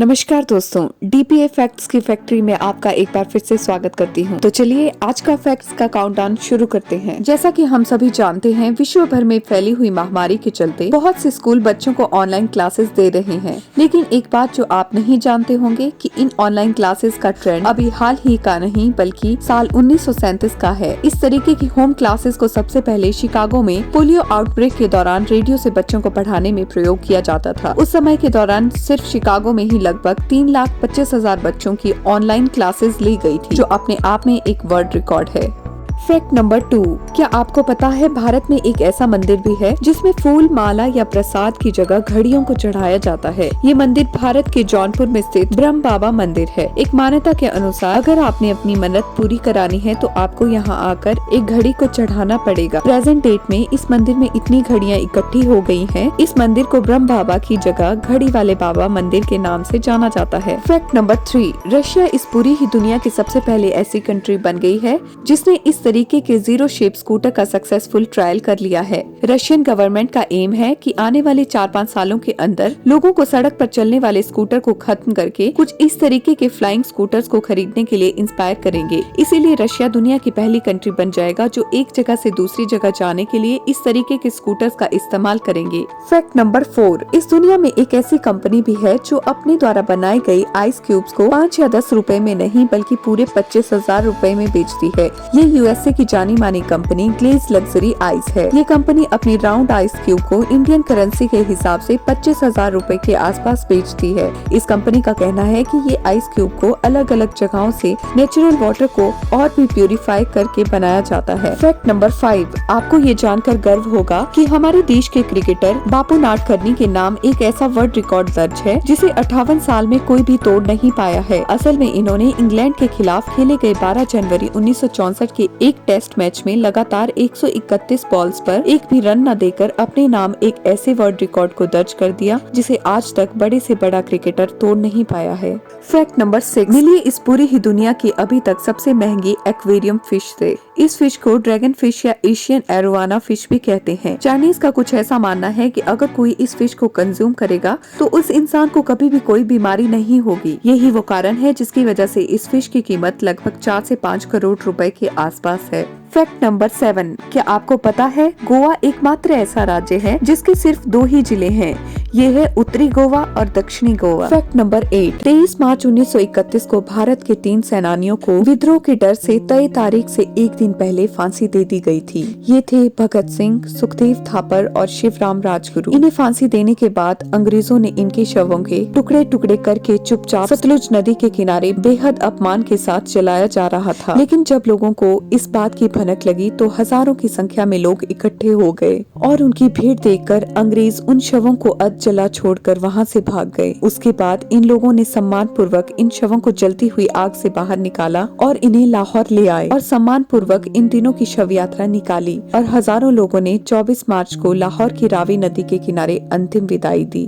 नमस्कार दोस्तों, DPA facts की फैक्ट्री में आपका एक बार फिर से स्वागत करती हूं। तो चलिए आज का फैक्ट्स का काउंटडाउन शुरू करते हैं। जैसा कि हम सभी जानते हैं, विश्व भर में फैली हुई महामारी के चलते बहुत से स्कूल बच्चों को ऑनलाइन क्लासेस दे रहे हैं। लेकिन एक बात जो आप नहीं जानते होंगे कि इन ऑनलाइन क्लासेस का ट्रेंड अभी हाल ही का नहीं बल्कि साल 1937 का है। इस तरीके की होम क्लासेस को सबसे पहले शिकागो में पोलियो आउटब्रेक के दौरान रेडियो से बच्चों को पढ़ाने में प्रयोग किया जाता था। उस समय के दौरान सिर्फ शिकागो में ही लगभग 3,25,000 बच्चों की ऑनलाइन क्लासेस ली गई थी, जो अपने आप में एक वर्ल्ड रिकॉर्ड है। फैक्ट नंबर 2, क्या आपको पता है भारत में एक ऐसा मंदिर भी है जिसमें फूल, माला या प्रसाद की जगह घड़ियों को चढ़ाया जाता है। ये मंदिर भारत के जौनपुर में स्थित ब्रह्म बाबा मंदिर है। एक मान्यता के अनुसार अगर आपने अपनी मन्नत पूरी करानी है तो आपको यहाँ आकर एक घड़ी को चढ़ाना पड़ेगा। प्रेजेंट डेट में इस मंदिर में इतनी घड़ियाँ इकट्ठी हो गई है, इस मंदिर को ब्रह्म बाबा की जगह घड़ी वाले बाबा मंदिर के नाम से जाना जाता है। फैक्ट नंबर 3, रशिया इस पूरी ही दुनिया की सबसे पहले ऐसी कंट्री बन गई है जिसने इस तरीके के जीरो शेप स्कूटर का सक्सेसफुल ट्रायल कर लिया है। रशियन गवर्नमेंट का एम है कि आने वाले 4-5 सालों के अंदर लोगों को सड़क पर चलने वाले स्कूटर को खत्म करके कुछ इस तरीके के फ्लाइंग स्कूटर्स को खरीदने के लिए इंस्पायर करेंगे। इसीलिए रशिया दुनिया की पहली कंट्री बन जाएगा जो एक जगह से दूसरी जगह जाने के लिए इस तरीके के स्कूटर्स का इस्तेमाल करेंगे। फैक्ट नंबर 4, इस दुनिया में एक ऐसी कंपनी भी है जो अपने द्वारा बनाई गई आइस क्यूब्स को 5 या 10 रुपए में नहीं बल्कि पूरे 25,000 रुपए में बेचती है। ये यूएसए की जानी मानी कंपनी ग्लेज लग्जरी आइस है। ये कंपनी अपनी राउंड आइस क्यूब को इंडियन करेंसी के हिसाब से 25,000 रुपए के आसपास बेचती है। इस कंपनी का कहना है कि ये आइस क्यूब को अलग अलग जगहों से नेचुरल वाटर को और भी प्यूरिफाई करके बनाया जाता है। फैक्ट नंबर 5, आपको ये जानकर गर्व होगा कि हमारे देश के क्रिकेटर बापू नाडकर्णी के नाम एक ऐसा वर्ल्ड रिकॉर्ड दर्ज है जिसे 58 साल में कोई भी तोड़ नहीं पाया है। असल में इन्होंने इंग्लैंड के खिलाफ खेले गए 12 जनवरी 1964 के एक टेस्ट मैच में लगातार 131 बॉल्स पर एक भी रन न देकर अपने नाम एक ऐसे वर्ल्ड रिकॉर्ड को दर्ज कर दिया जिसे आज तक बड़े से बड़ा क्रिकेटर तोड़ नहीं पाया है। फैक्ट नंबर 6, मिलिए इस पूरी ही दुनिया की अभी तक सबसे महंगी एक्वेरियम फिश से। इस फिश को ड्रैगन फिश या एशियन एरोवाना फिश भी कहते हैं। चाइनीज का कुछ ऐसा मानना है कि अगर कोई इस फिश को कंज्यूम करेगा तो उस इंसान को कभी भी कोई बीमारी नहीं होगी। यही वो कारण है जिसकी वजह से इस फिश की कीमत लगभग 4 से 5 करोड़ रुपए के आसपास है। फैक्ट नंबर 7, क्या आपको पता है गोवा एकमात्र ऐसा राज्य है जिसके सिर्फ 2 ही जिले हैं। ये है उत्तरी गोवा और दक्षिणी गोवा। फैक्ट नंबर 8, 23 मार्च 1931 को भारत के 3 सेनानियों को विद्रोह के डर से तय तारीख से एक दिन पहले फांसी दे दी गई थी। ये थे भगत सिंह, सुखदेव थापर और शिवराम राजगुरु। इन्हें फांसी देने के बाद अंग्रेजों ने इनके शवों के टुकड़े टुकड़े करके चुपचाप सतलुज नदी के किनारे बेहद अपमान के साथ जलाया जा रहा था। लेकिन जब लोगों को इस बात की भनक लगी तो हजारों की संख्या में लोग इकट्ठे हो गए और उनकी भीड़ देखकर अंग्रेज उन शवों को अध जला छोड़कर वहां से भाग गए। उसके बाद इन लोगों ने सम्मान पूर्वक इन शवों को जलती हुई आग से बाहर निकाला और इन्हें लाहौर ले आए और सम्मान पूर्वक इन दिनों की शव यात्रा निकाली और हजारों लोगों ने 24 मार्च को लाहौर की रावी नदी के किनारे अंतिम विदाई दी।